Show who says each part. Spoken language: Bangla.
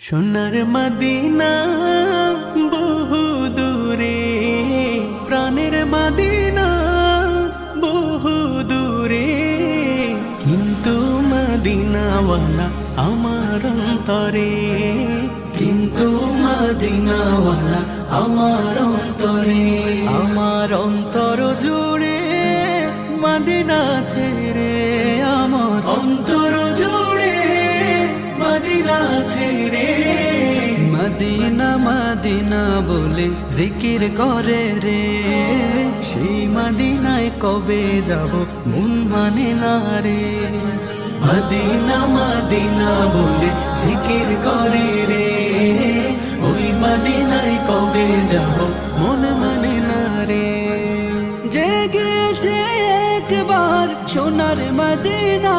Speaker 1: সোনার মদিনা বহু দূরে, প্রাণের মদিনা বহু দূরে, কিন্তু মদিনাওয়ালা আমার অন্তরে, কিন্তু মদিনাওয়ালা আমার অন্তরে। আমার অন্তর জুড়ে মদিনা ছেড়ে, আমার অন্তর জুড়ে মদিনা ছেড়ে। মদিনা মদিনা বলে জিকির করে রে, সেই মদিনায় কবে যাব মন মানে না রে। মদিনা মদিনা বলে জিকির করে রে, ওই মদিনায় কবে যাব মন মানে না রে। জেগেছে একবার সোনার মদিনা,